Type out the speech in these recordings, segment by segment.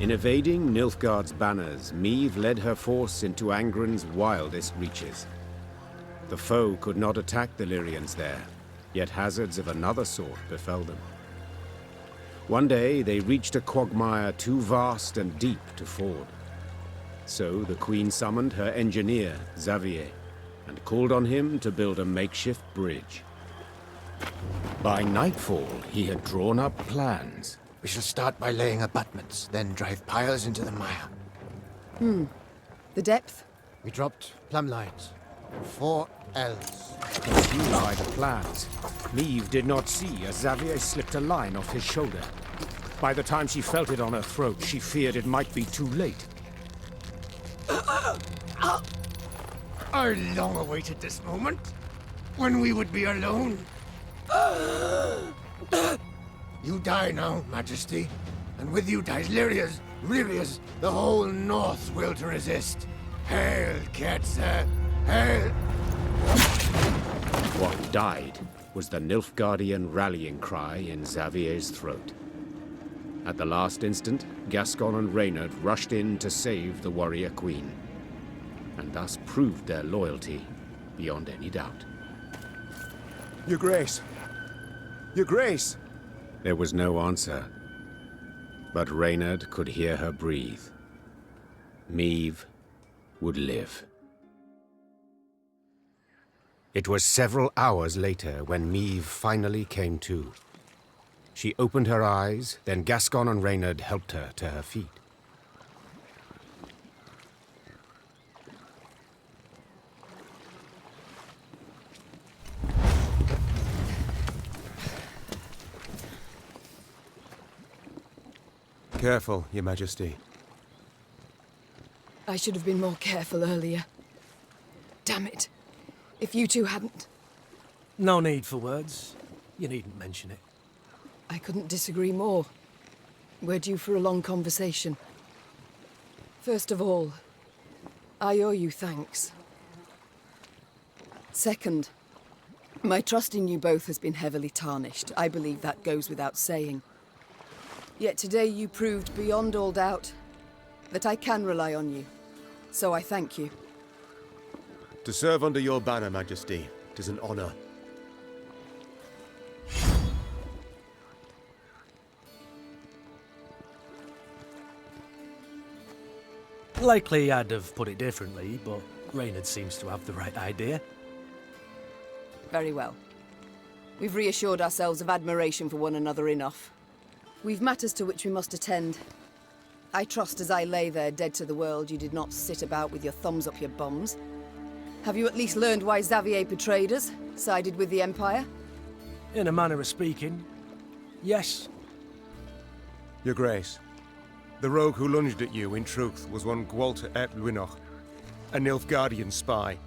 In evading Nilfgaard's banners, Meve led her force into Angren's wildest reaches. The foe could not attack the Lyrians there, yet hazards of another sort befell them. One day they reached a quagmire too vast and deep to ford. So the Queen summoned her engineer, Xavier, and called on him to build a makeshift bridge. By nightfall, he had drawn up plans. We shall start by laying abutments, then drive piles into the mire. The depth? We dropped plumb lines. 4 Ls. Confused by the plans, Meve did not see as Xavier slipped a line off his shoulder. By the time she felt it on her throat, she feared it might be too late. I long awaited this moment, when we would be alone. You die now, Majesty, and with you dies Lyria's, the whole North will to resist. Hail, Ketzer, hail! What died was the Nilfgaardian rallying cry in Xavier's throat. At the last instant, Gascon and Reynard rushed in to save the warrior queen, and thus proved their loyalty beyond any doubt. Your Grace! Your Grace! There was no answer, but Reynard could hear her breathe. Meve would live. It was several hours later when Meve finally came to. She opened her eyes, then Gascon and Reynard helped her to her feet. Careful, Your Majesty. I should have been more careful earlier. Damn it. If you two hadn't... No need for words. You needn't mention it. I couldn't disagree more. We're due for a long conversation. First of all, I owe you thanks. Second, my trust in you both has been heavily tarnished. I believe that goes without saying. Yet today you proved beyond all doubt that I can rely on you. So I thank you. To serve under your banner, Majesty, it is an honor. Likely I'd have put it differently, but Reynard seems to have the right idea. Very well. We've reassured ourselves of admiration for one another enough. We've matters to which we must attend. I trust as I lay there dead to the world, you did not sit about with your thumbs up your bums. Have you at least learned why Xavier betrayed us, sided with the Empire? In a manner of speaking, yes. Your Grace, the rogue who lunged at you, in truth, was one Gwalter Aep Llwynog, a Nilfgaardian spy.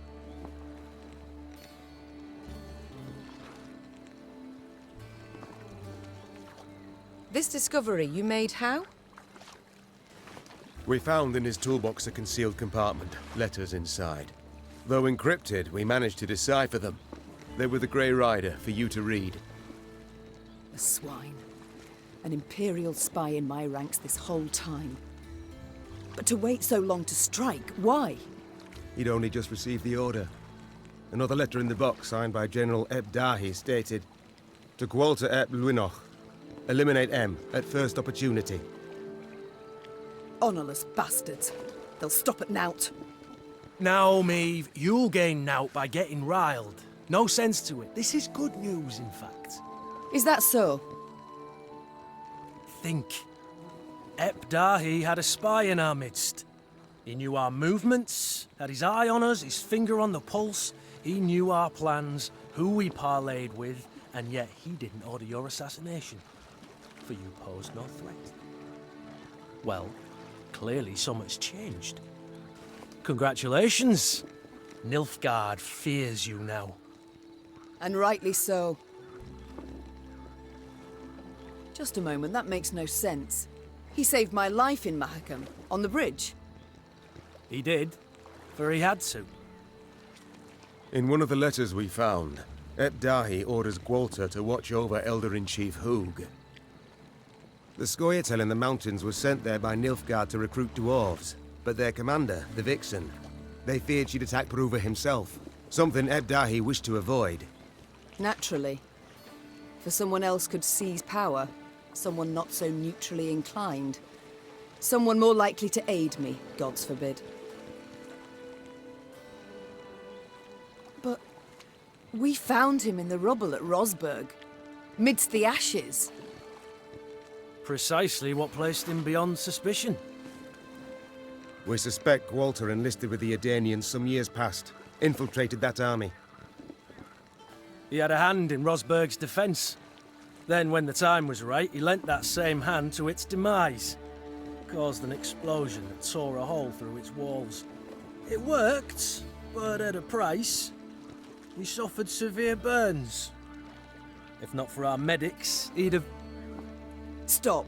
This discovery you made how? We found in his toolbox a concealed compartment, letters inside. Though encrypted, we managed to decipher them. They were the Grey Rider for you to read. A swine. An Imperial spy in my ranks this whole time. But to wait so long to strike, why? He'd only just received the order. Another letter in the box, signed by General Eb Dahi, stated, "To Gwalter Aep Llwynog, eliminate M at first opportunity." Honourless bastards. They'll stop at nought. Now, Meve, you'll gain nought by getting riled. No sense to it. This is good news, in fact. Is that so? Think. Ep Dahi had a spy in our midst. He knew our movements, had his eye on us, his finger on the pulse. He knew our plans, who we parlayed with, and yet he didn't order your assassination. For you posed no threat. Well, clearly so much changed. Congratulations. Nilfgaard fears you now. And rightly so. Just a moment, that makes no sense. He saved my life in Mahakam, on the bridge. He did, for he had to. In one of the letters we found, Ep Dahi orders Gwalter to watch over Elder-in-Chief Hoog. The Scoia'tael in the mountains was sent there by Nilfgaard to recruit dwarves, but their commander, the Vixen, they feared she'd attack Peruva himself, something Aep Dahi wished to avoid. Naturally. For someone else could seize power, someone not so neutrally inclined. Someone more likely to aid me, gods forbid. But we found him in the rubble at Rosberg, midst the ashes. Precisely what placed him beyond suspicion. We suspect Gwalter enlisted with the Edanians some years past, infiltrated that army. He had a hand in Rosberg's defense. Then, when the time was right, he lent that same hand to its demise. Caused an explosion that tore a hole through its walls. It worked, but at a price. He suffered severe burns. If not for our medics, he'd have... Stop.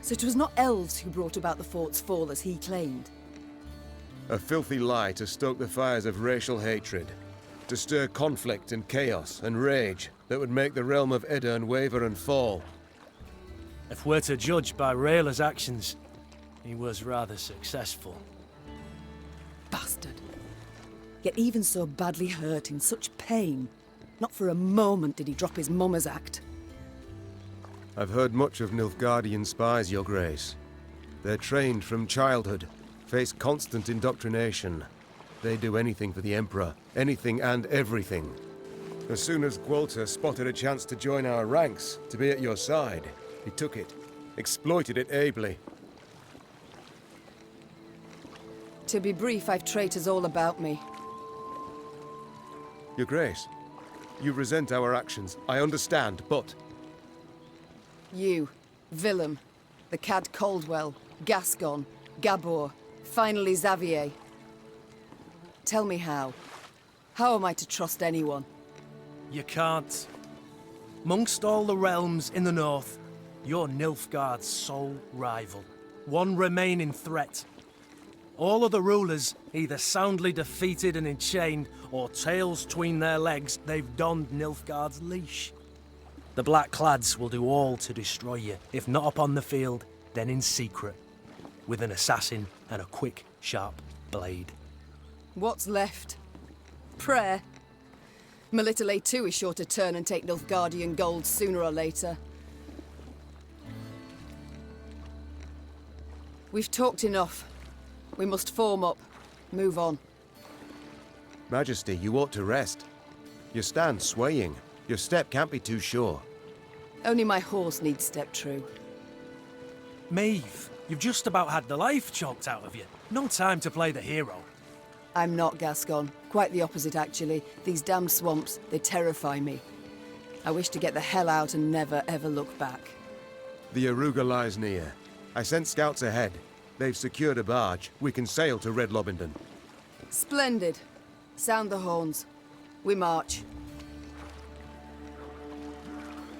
So it was not elves who brought about the fort's fall as he claimed? A filthy lie to stoke the fires of racial hatred, to stir conflict and chaos and rage that would make the realm of Edirn waver and fall. If we're to judge by Rayla's actions, he was rather successful. Bastard. Yet even so badly hurt, in such pain, not for a moment did he drop his mummer's act. I've heard much of Nilfgaardian spies, Your Grace. They're trained from childhood, face constant indoctrination. They do anything for the Emperor, anything and everything. As soon as Gwalter spotted a chance to join our ranks, to be at your side, he took it, exploited it ably. To be brief, I've traitors all about me. Your Grace, you resent our actions, I understand, but... You, Willem, the Cad Caldwell, Gascon, Gabor, finally Xavier. Tell me how. How am I to trust anyone? You can't. Amongst all the realms in the north, you're Nilfgaard's sole rival. One remaining threat. All other rulers either soundly defeated and enchained, or tails tween their legs, they've donned Nilfgaard's leash. The Black-Clads will do all to destroy you, if not upon the field, then in secret, with an assassin and a quick, sharp blade. What's left? Prayer? Melitele too is sure to turn and take Nilfgaardian gold sooner or later. We've talked enough. We must form up, move on. Majesty, you ought to rest. You stand swaying. Your step can't be too sure. Only my horse needs step true. Meve, you've just about had the life choked out of you. No time to play the hero. I'm not Gascon. Quite the opposite, actually. These damned swamps, they terrify me. I wish to get the hell out and never, ever look back. The Aruga lies near. I sent scouts ahead. They've secured a barge. We can sail to Red Lobendon. Splendid. Sound the horns. We march.